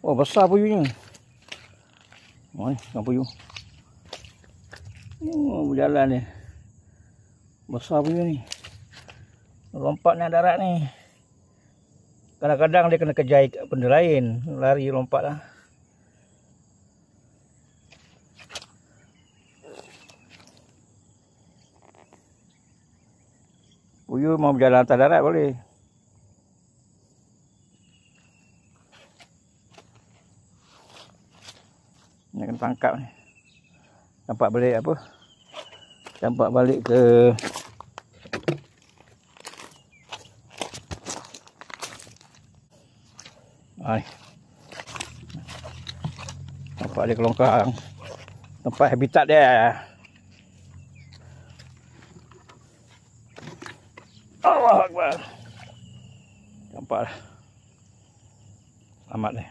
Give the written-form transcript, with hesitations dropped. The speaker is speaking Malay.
Oh, besar puyuhnya. Oh, ni ikan puyuh. Oh, berjalan ni. Besar puyuh ni. Lompat naik darat ni. Kadang-kadang dia kena kejar benda lain. Lari lompat lah. Puyuh mau berjalan atas darat boleh. Ni kena tangkap ni. Campak balik apa? Campak balik ke ai. Campak dia ke longkang. Tempat habitat dia. Allahu Akbar. Campak. Selamat dia.